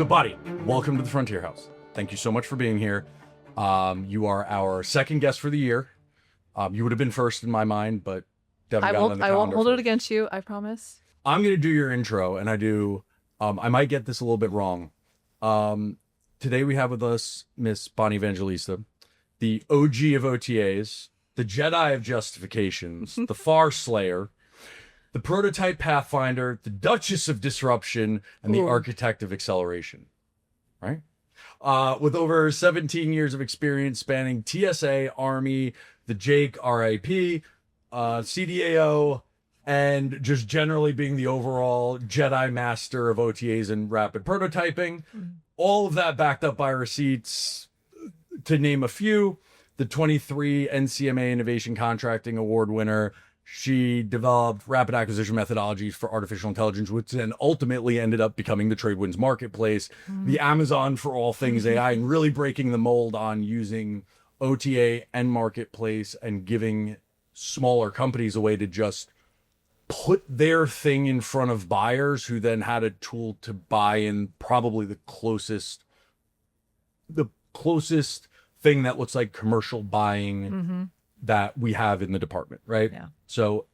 So, Bonnie, welcome to the Frontier House. Thank you so much for being here. You are our second guest for the year. You would have been first in my mind, but Devin got it on the I won't calendar hold it first. against you. I promise. I'm going to do your intro, and I might get this a little bit wrong. Today we have with us Miss Bonnie Evangalista, the OG of OTAs, the Jedi of justifications, the Far Slayer, the prototype Pathfinder, the Duchess of Disruption, and the Architect of Acceleration. Right? With over 17 years of experience spanning TSA, Army, the Jake, RIP, CDAO, and just generally being the overall Jedi master of OTAs and rapid prototyping. All of that backed up by receipts, to name a few. The 23 NCMA Innovation Contracting Award winner. She developed rapid acquisition methodologies for artificial intelligence, which then ultimately ended up becoming the TradeWinds marketplace, the Amazon for all things AI, and really breaking the mold on using OTA and marketplace and giving smaller companies a way to just put their thing in front of buyers who then had a tool to buy in probably the closest thing that looks like commercial buying that we have in the department, right? Yeah. So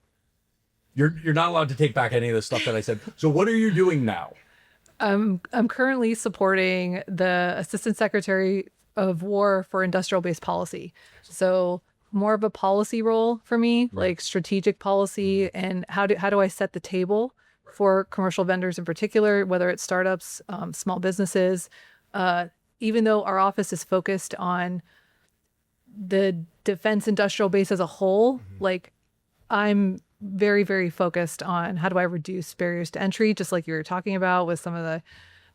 you're not allowed to take back any of the stuff that I said. So what are you doing now? I'm currently supporting the Assistant Secretary of War for Industrial-Based Policy. So more of a policy role for me, like strategic policy, and how do I set the table for commercial vendors in particular, whether it's startups, small businesses. Even though our office is focused on the defense industrial base as a whole, like I'm very, very focused on how do I reduce barriers to entry, just like you were talking about with some of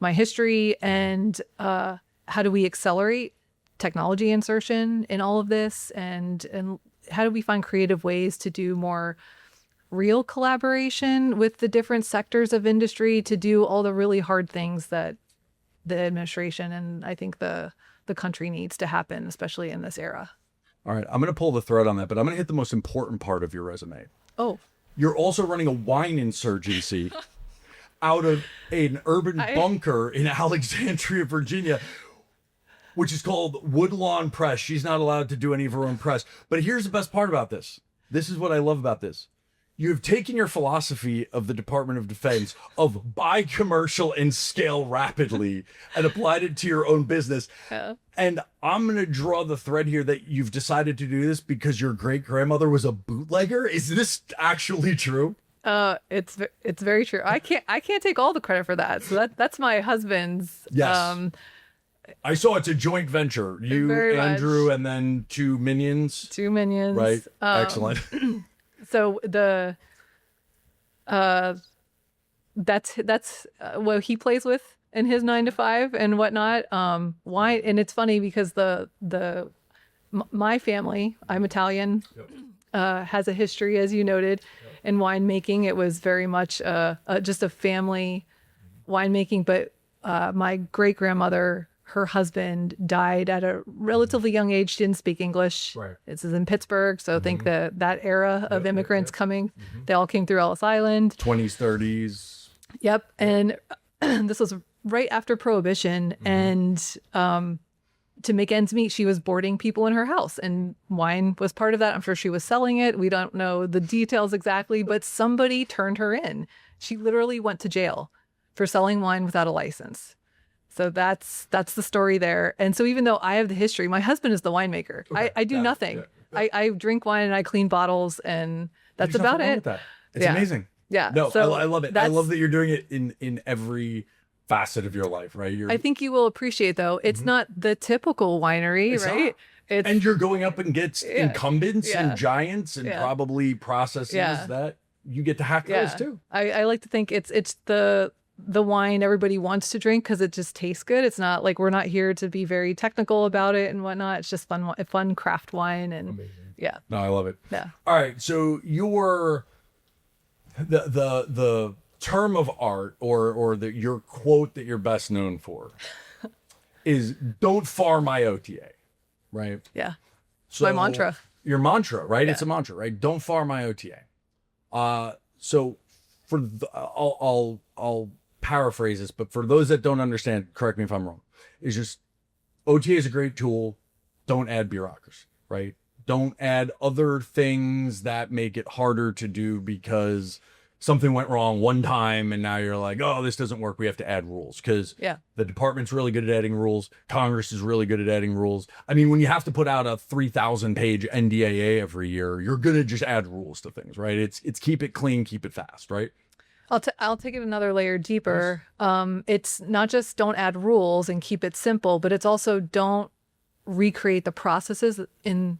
my history, and how do we accelerate technology insertion in all of this, and how do we find creative ways to do more real collaboration with the different sectors of industry to do all the really hard things that the administration and I think the country needs to happen, especially in this era. All right, I'm going to pull the thread on that, but I'm going to hit the most important part of your resume. Oh. You're also running a wine insurgency out of an urban bunker in Alexandria, Virginia, which is called Woodlawn Press. She's not allowed to do any of her own press. But here's the best part about this. This is what I love about this. You've taken your philosophy of the Department of Defense of buy commercial and scale rapidly and applied it to your own business. Yeah. And I'm going to draw the thread here that you've decided to do this because your great-grandmother was a bootlegger. Is this actually true? It's very true. I can't take all the credit for that. So that's my husband's. Yes. I saw it's a joint venture. You, Andrew, and then two minions. Two minions. Right. Excellent. So that's what he plays with in his 9 to 5 and whatnot. Wine, and it's funny because my family, I'm Italian, has a history, as you noted, in winemaking. It was very much just a family winemaking, but my great grandmother, her husband, died at a relatively young age. She didn't speak English. Right. This is in Pittsburgh, so think that era of immigrants coming, they all came through Ellis Island. 20s, 30s. Yep, and this was right after Prohibition, and to make ends meet, she was boarding people in her house, and wine was part of that. I'm sure she was selling it. We don't know the details exactly, but somebody turned her in. She literally went to jail for selling wine without a license. So that's the story there. And so even though I have the history, my husband is the winemaker. Okay. I do nothing. Yeah. I drink wine and I clean bottles, and that's about it. It's amazing. Yeah. No, so I love it. I love that you're doing it in every facet of your life, right? I think you will appreciate, though, it's not the typical winery, right? And you're going up against incumbents and giants and probably processes that you get to hack those too. I like to think it's the wine everybody wants to drink because it just tastes good. It's not like we're not here to be very technical about it and whatnot. It's just fun craft wine, and amazing. No, I love it. Yeah. All right, so your the term of art or your quote that you're best known for is "Don't farm my OTA," right? Yeah. So my mantra. Your mantra, right? Yeah. It's a mantra, right? Don't farm my OTA. So for I'll paraphrase this, but for those that don't understand, correct me if I'm wrong, is just OTA is a great tool. Don't add bureaucracy, right? Don't add other things that make it harder to do because something went wrong one time and now you're like, oh, this doesn't work. We have to add rules because the department's really good at adding rules. Congress is really good at adding rules. I mean, when you have to put out a 3,000 page NDAA every year, you're going to just add rules to things, right? It's keep it clean, keep it fast, right? I'll take it another layer deeper. It's not just don't add rules and keep it simple, but it's also don't recreate the processes in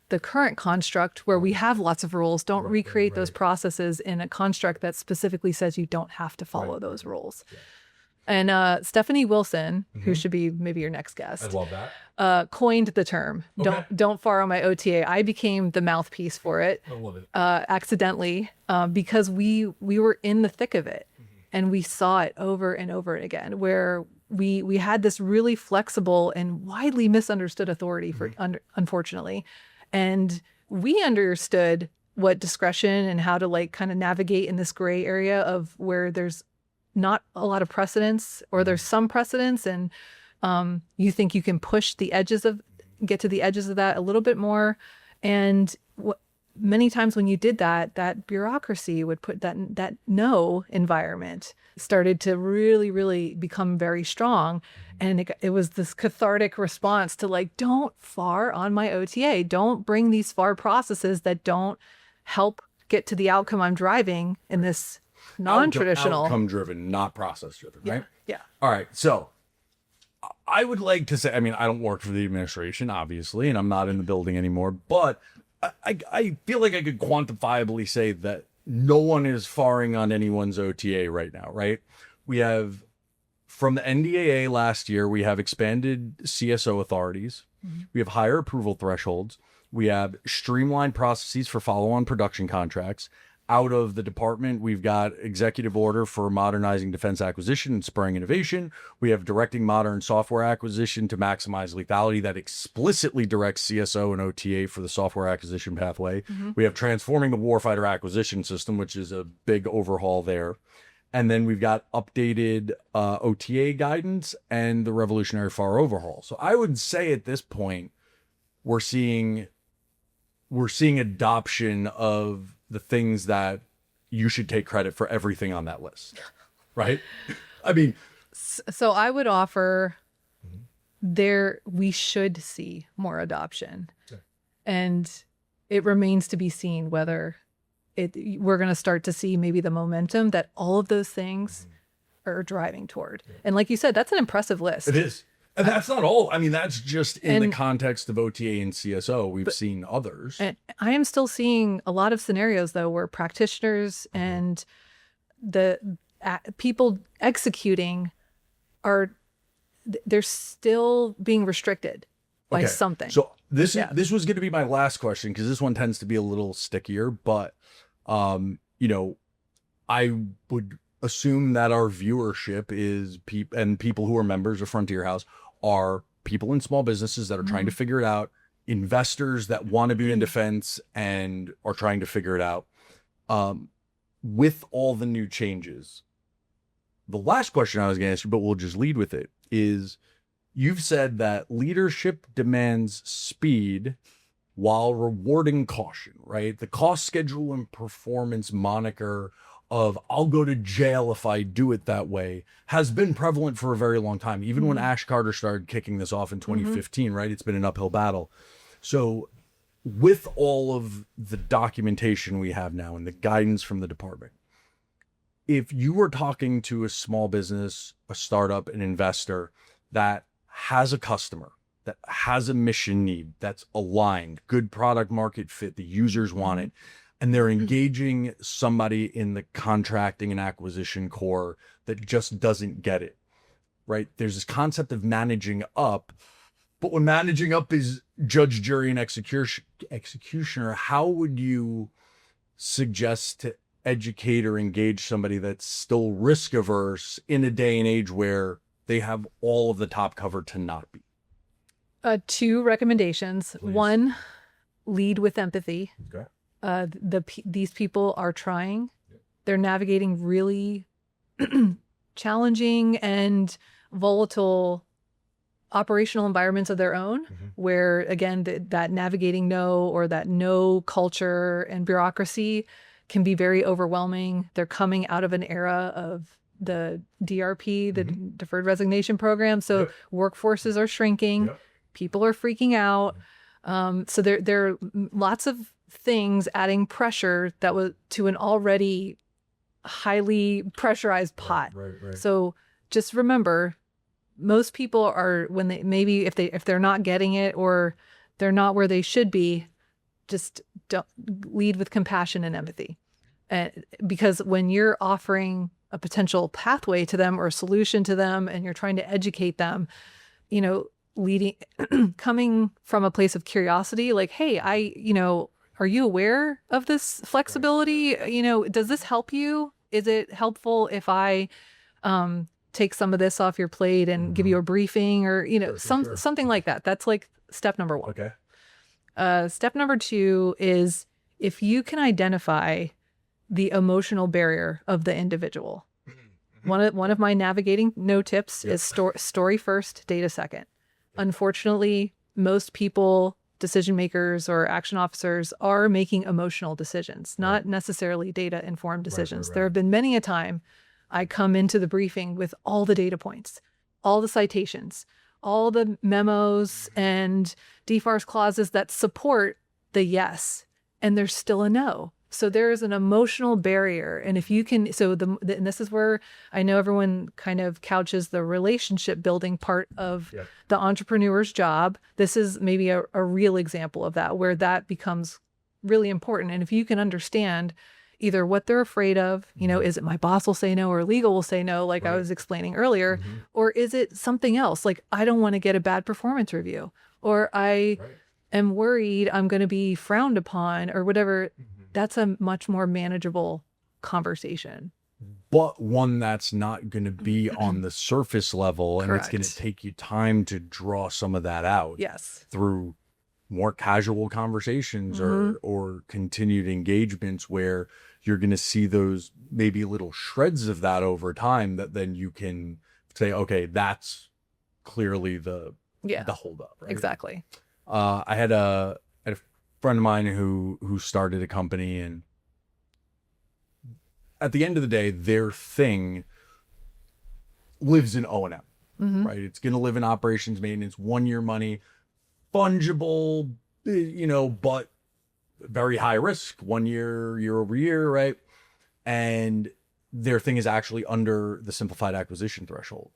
the current construct where we have lots of rules. Don't recreate those processes in a construct that specifically says you don't have to follow those rules. And Stephanie Wilson, who should be maybe your next guest, I love that, coined the term. Don't borrow my OTA. I became the mouthpiece for it. I love it. Accidentally, because we were in the thick of it, and we saw it over and over again, where we had this really flexible and widely misunderstood authority for unfortunately. And we understood what discretion and how to like kind of navigate in this gray area of where there's not a lot of precedence or there's some precedence, and you think you can push the edges of, get to the edges of that a little bit more. And many times when you did that, that bureaucracy would put that no environment started to really, really become very strong. And it was this cathartic response to like, don't FAR on my OTA. Don't bring these FAR processes that help get to the outcome I'm driving in this non-traditional. Outcome driven, not process driven, right? Yeah. All right. So I would like to say, I mean, I don't work for the administration, obviously, and I'm not in the building anymore, but I feel like I could quantifiably say that no one is FARing on anyone's OTA right now, right? We have, from the NDAA last year, we have expanded CSO authorities. We have higher approval thresholds. We have streamlined processes for follow-on production contracts. Out of the department, we've got executive order for modernizing defense acquisition and spurring innovation. We have directing modern software acquisition to maximize lethality that explicitly directs CSO and OTA for the software acquisition pathway. We have transforming the warfighter acquisition system, which is a big overhaul there. And then we've got updated OTA guidance and the revolutionary FAR overhaul. So I would say at this point, we're seeing adoption of the things that you should take credit for everything on that list, right? I mean, so I would offer we should see more adoption, and it remains to be seen whether we're going to start to see maybe the momentum that all of those things are driving toward. And like you said, that's an impressive list. It is. And that's not all. I mean, that's just in the context of OTA and CSO. We've seen others. And I am still seeing a lot of scenarios, though, where practitioners and the people executing they're still being restricted by something. So this was going to be my last question, because this one tends to be a little stickier. But, I would assume that our viewership is people who are members of Frontier House are people in small businesses that are trying to figure it out, investors that want to be in defense and are trying to figure it out. With all the new changes, the last question I was going to ask you, but we'll just lead with it, is you've said that leadership demands speed while rewarding caution, right? The cost, schedule, and performance moniker of I'll go to jail if I do it that way has been prevalent for a very long time. Even when Ash Carter started kicking this off in 2015, right? It's been an uphill battle. So with all of the documentation we have now and the guidance from the department, if you were talking to a small business, a startup, an investor that has a customer, that has a mission need, that's aligned, good product market fit, the users want it, and they're engaging somebody in the contracting and acquisition core that just doesn't get it, right? There's this concept of managing up, but when managing up is judge, jury, and executioner, how would you suggest to educate or engage somebody that's still risk averse in a day and age where they have all of the top covered to not be? 2 recommendations. Please. 1, lead with empathy. Okay. These people are trying. They're navigating really challenging and volatile operational environments of their own, where again, that navigating that no culture and bureaucracy can be very overwhelming. They're coming out of an era of the DRP, the Deferred Resignation Program. So workforces are shrinking. People are freaking out. So there are lots of things adding pressure that was to an already highly pressurized pot. Right. So just remember, most people are, when they maybe if they're not getting it or they're not where they should be, just don't lead with compassion and empathy. And because when you're offering a potential pathway to them or a solution to them, and you're trying to educate them, you know, coming from a place of curiosity, like, hey, are you aware of this flexibility? You know, does this help you? Is it helpful if I take some of this off your plate and give you a briefing, or, you know, something like that? That's like step number one. Okay. Step number two is if you can identify the emotional barrier of the individual. One of my navigating no tips is story first, data second. Unfortunately, most people, decision makers or action officers, are making emotional decisions, not necessarily data informed decisions. There have been many a time I come into the briefing with all the data points, all the citations, all the memos and DFARS clauses that support the yes, and there's still a no. So there is an emotional barrier. And if you can, and this is where I know everyone kind of couches the relationship building part of the entrepreneur's job. This is maybe a real example of that, where that becomes really important. And if you can understand either what they're afraid of, you know, is it my boss will say no or legal will say no, like I was explaining earlier, or is it something else? Like, I don't want to get a bad performance review, or I am worried I'm going to be frowned upon, or whatever. That's a much more manageable conversation. But one that's not going to be on the surface level. Correct. And it's going to take you time to draw some of that out. Yes. Through more casual conversations or continued engagements, where you're going to see those maybe little shreds of that over time, that then you can say, okay, that's clearly the holdup. Right? Exactly. I had a friend of mine who started a company, and at the end of the day, their thing lives in O&M, right? It's going to live in operations maintenance, 1 year money, fungible, you know, but very high risk, 1 year, year over year, right? And their thing is actually under the simplified acquisition threshold.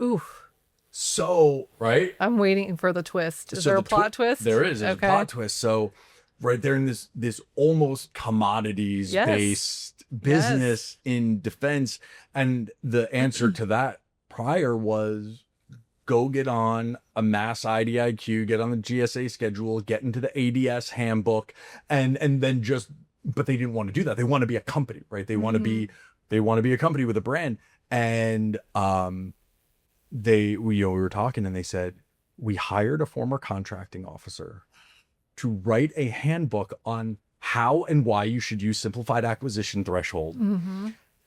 Oof. So, right? I'm waiting for the twist. Is there a plot twist? There is. There's a plot twist. So, right there in this almost commodities based business in defense, and the answer to that prior was go get on a mass IDIQ, get on the GSA schedule, get into the ADS handbook, and then just. But they didn't want to do that. They want to be a company, right? They want to be a company with a brand, and we were talking, and they said, we hired a former contracting officer to write a handbook on how and why you should use simplified acquisition threshold.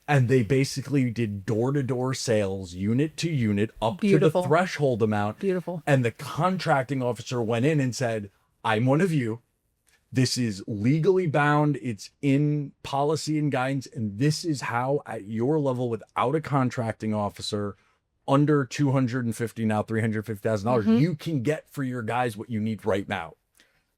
And they basically did door-to-door sales, unit to unit, up to the threshold amount. Beautiful. And the contracting officer went in and said, I'm one of you. This is legally bound. It's in policy and guidance. And this is how, at your level, without a contracting officer, under $250 now $350,000, you can get for your guys what you need right now.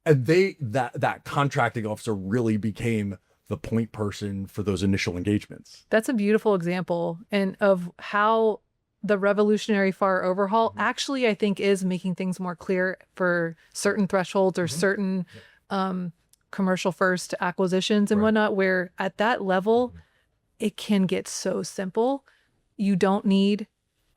And that contracting officer really became the point person for those initial engagements. That's a beautiful example, and of how the revolutionary FAR overhaul actually, I think, is making things more clear for certain thresholds or certain commercial first acquisitions and whatnot, where at that level, it can get so simple. You don't need,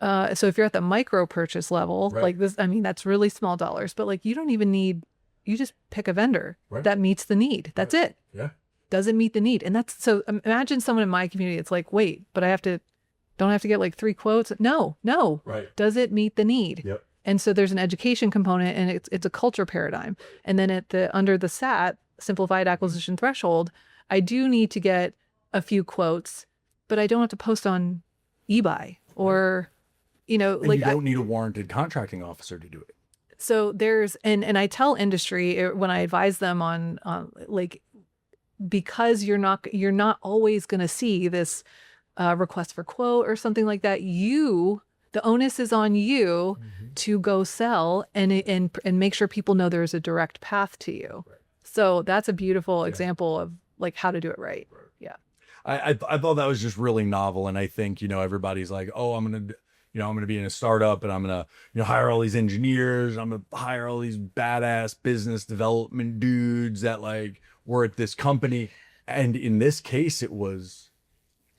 so if you're at the micro purchase level, like this, I mean, that's really small dollars, but like, you don't even need, you just pick a vendor that meets the need. That's it. Yeah. Does it meet the need? And that's, so imagine someone in my community, it's like, wait, but don't I have to get like 3 quotes? No. Right. Does it meet the need? Yep. And so there's an education component, and it's a culture paradigm. And then under the SAT, simplified acquisition threshold, I do need to get a few quotes, but I don't have to post on eBay or, And like you don't need a warranted contracting officer to do it. so there's, and I tell industry when I advise them on like, because you're not always going to see this request for quote or something like that. The onus is on you to go sell and make sure people know there's a direct path to you. Right. So that's a beautiful example of like how to do it right. Yeah. I thought that was just really novel. And I think, everybody's like, oh, I'm going to be in a startup and I'm going to, hire all these engineers. I'm going to hire all these badass business development dudes that like were at this company. And in this case, it was,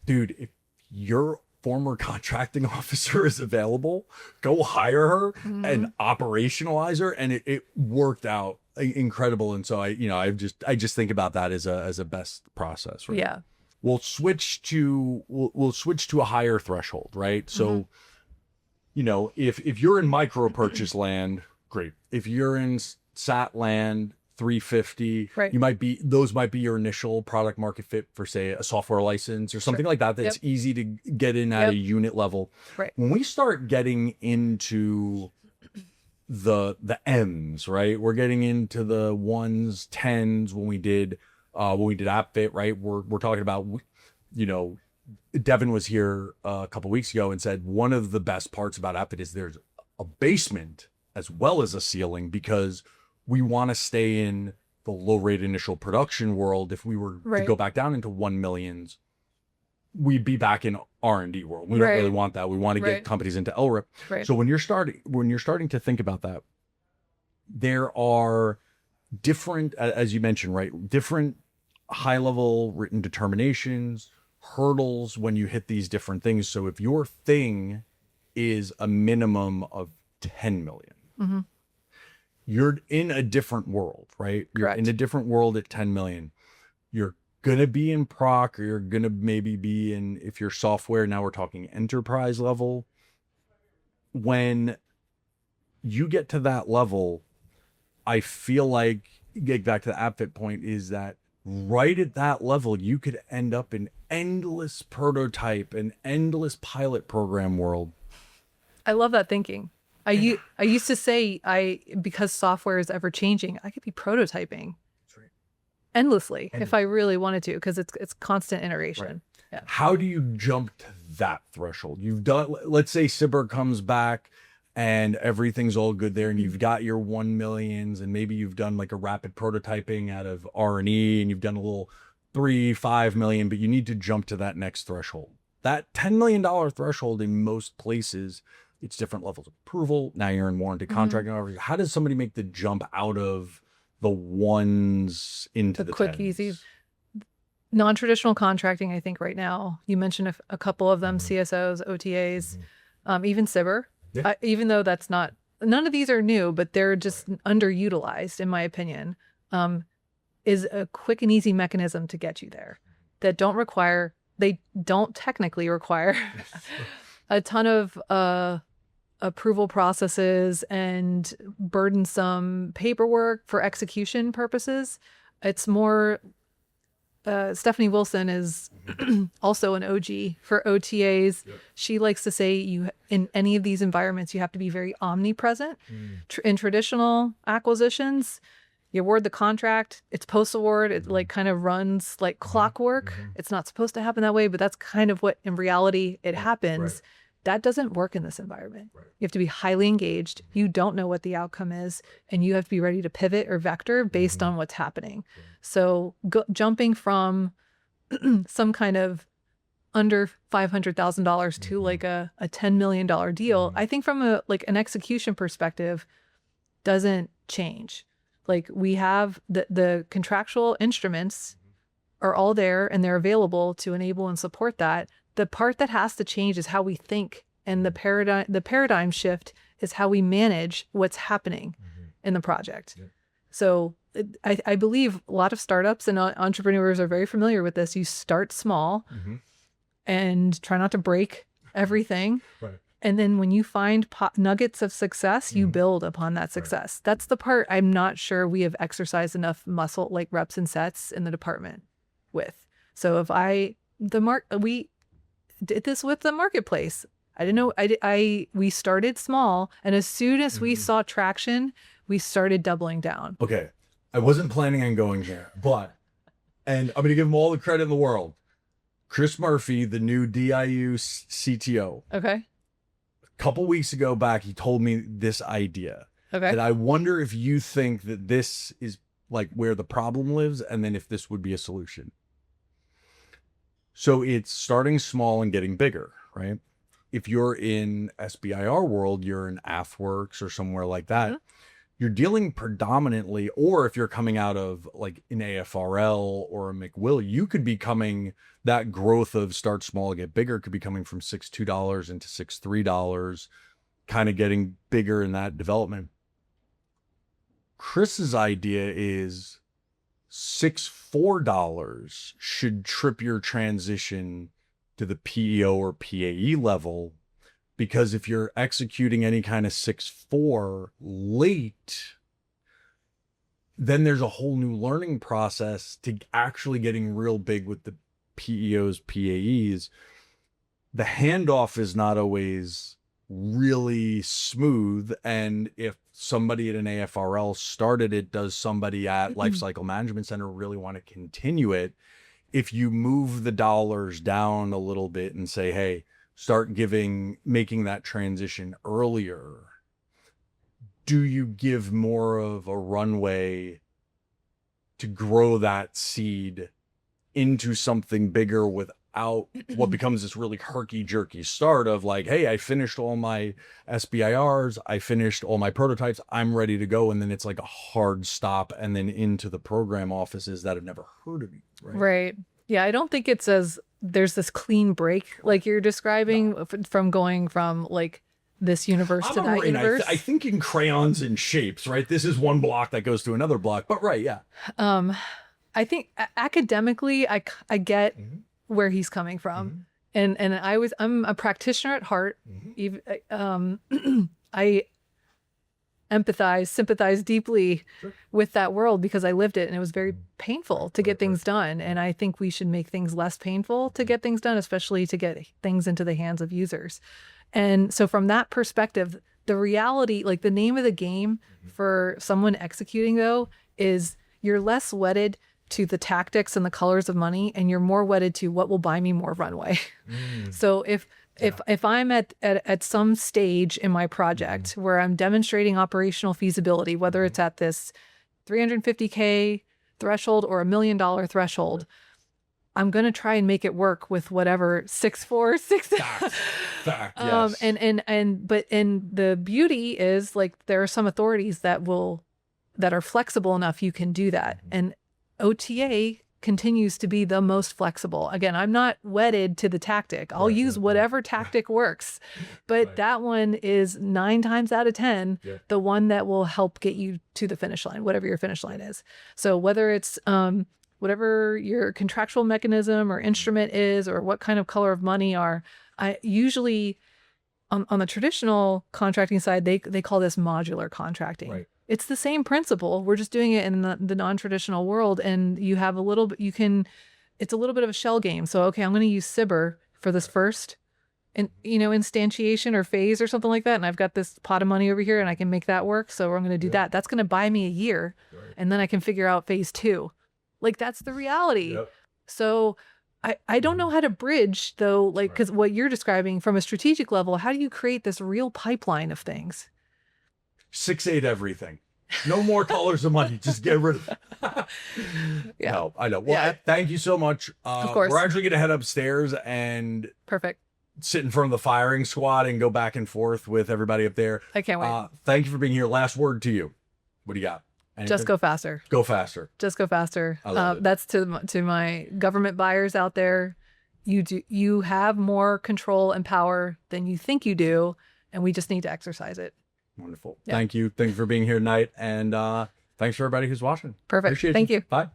dude, if your former contracting officer is available, go hire her and operationalize her. And it worked out incredible. And so I just think about that as a best process. Right? Yeah. We'll switch to a higher threshold, right? So, if you're in micro purchase land, great. If you're in SAT land, 350, right. those might be your initial product market fit for, say, a software license or something like that. That's easy to get in at a unit level. Right. When we start getting into the M's, right? We're getting into the ones, tens when we did AppFit, right? We're talking about, Devin was here a couple weeks ago and said one of the best parts about AppFit is there's a basement as well as a ceiling, because we want to stay in the low rate initial production world. If we were to go back down into 1 millions, we'd be back in R&D world. We don't really want that. We want to get companies into LRIP. Right. So when you're starting to think about that, there are different, as you mentioned, right? Different high level written determinations, hurdles when you hit these different things. So if your thing is a minimum of 10 million, you're in a different world, right? You're in a different world at 10 million. You're going to be in proc, or you're going to maybe be in, if you're software, now we're talking enterprise level. When you get to that level, I feel like, get back to the AppFit point, is that right at that level, you could end up in endless prototype and endless pilot program world. I love that thinking. I used to say because software is ever changing, I could be prototyping endlessly if I really wanted to, because it's constant iteration. Right. Yeah. How do you jump to that threshold? You've done, let's say Sibber comes back and everything's all good there, and you've got your 1 millions, and maybe you've done like a rapid prototyping out of R&E, and you've done a little 3-5 million, but you need to jump to that next threshold. That $10 million threshold in most places, it's different levels of approval. Now you're in warranted contracting. How does somebody make the jump out of the ones into the quick, 10s? easy, non-traditional contracting? I think right now, you mentioned a couple of them, CSOs, OTAs, even Sibber. Yeah. Even though none of these are new, but they're just underutilized, in my opinion, is a quick and easy mechanism to get you there. They don't technically require a ton of approval processes and burdensome paperwork for execution purposes. It's more, Stephanie Wilson is also an OG for OTAs. Yep. She likes to say in any of these environments, you have to be very omnipresent. In traditional acquisitions, you award the contract, it's post-award, it like kind of runs like clockwork. It's not supposed to happen that way, but that's kind of what in reality it happens. Right. That doesn't work in this environment. Right. You have to be highly engaged. You don't know what the outcome is, and you have to be ready to pivot or vector based on what's happening. Right. So jumping from some kind of under $500,000 to like a $10 million deal, I think from an execution perspective, doesn't change. Like, we have the contractual instruments are all there and they're available to enable and support that. The part that has to change is how we think, and the paradigm shift is how we manage what's happening in the project. Yeah. So I believe a lot of startups and entrepreneurs are very familiar with this. You start small and try not to break everything. Right. And then when you find nuggets of success, you build upon that success. Right. That's the part I'm not sure we have exercised enough muscle, like reps and sets in the department with. So if we did this with the marketplace, I didn't know. We started small, and as soon as we saw traction, we started doubling down. Okay. I wasn't planning on going here, and I'm going to give him all the credit in the world. Chris Murphy, the new DIU CTO. Okay. A couple weeks ago back, he told me this idea. Okay. And I wonder if you think that this is like where the problem lives, and then if this would be a solution. So it's starting small and getting bigger, right? If you're in SBIR world, you're in AFWorks or somewhere like that, you're dealing predominantly, or if you're coming out of like an AFRL or a McWill, you could be coming, that growth of start small, get bigger could be coming from $6.2 into $6.3, kind of getting bigger in that development. Chris's idea is $6.4 should trip your transition to the PEO or PAE level, because if you're executing any kind of 6.4 late, then there's a whole new learning process to actually getting real big with the PEOs, PAEs. The handoff is not always really smooth, and if somebody at an AFRL started it, does somebody at Lifecycle Management Center really want to continue it? If you move the dollars down a little bit and say, hey, start making that transition earlier, do you give more of a runway to grow that seed into something bigger without what becomes this really herky-jerky start of like, hey, I finished all my SBIRs, I finished all my prototypes, I'm ready to go, and then it's like a hard stop and then into the program offices that have never heard of you, Right. Yeah, I don't think it says there's this clean break like you're describing from going from like this universe to that universe. I think in crayons and shapes, right? This is one block that goes to another block, but right, yeah. I think academically, I get where he's coming from, and I'm a practitioner at heart. I sympathize deeply with that world because I lived it, and it was very painful to get things done. And I think we should make things less painful to get things done, especially to get things into the hands of users. And so from that perspective, the reality, like the name of the game for someone executing though, is you're less wedded to the tactics and the colors of money, and you're more wedded to what will buy me more runway. So if I'm at some stage in my project where I'm demonstrating operational feasibility, whether it's at this 350K threshold or $1 million threshold, I'm going to try and make it work with whatever 6.4, 6. Fact, yes. And the beauty is like there are some authorities that are flexible enough you can do that. And OTA continues to be the most flexible. Again, I'm not wedded to the tactic. I'll use whatever tactic works, but that one is 9 times out of 10, the one that will help get you to the finish line, whatever your finish line is. So whether it's whatever your contractual mechanism or instrument is, or what kind of color of money are, I usually on the traditional contracting side, they call this modular contracting. Right. It's the same principle. We're just doing it in the non-traditional world, and you have a little bit. It's a little bit of a shell game. So okay, I'm going to use Cyber for this first, and instantiation or phase or something like that, and I've got this pot of money over here, and I can make that work. So I'm going to do that. That's going to buy me a year, and then I can figure out phase 2. Like that's the reality. So I don't know how to bridge though, like because what you're describing from a strategic level, how do you create this real pipeline of things? 6.8 everything. No more colors of money. Just get rid of it. No, I know. Well, thank you so much. Of course. We're actually going to head upstairs and sit in front of the firing squad and go back and forth with everybody up there. I can't wait. Thank you for being here. Last word to you. What do you got? Anything? Just go faster. Go faster. Just go faster. I love it. That's to my government buyers out there. You have more control and power than you think you do, and we just need to exercise it. Wonderful. Yeah. Thank you. Thank you for being here tonight. And thanks for everybody who's watching. Perfect. Appreciate Thank you. Bye.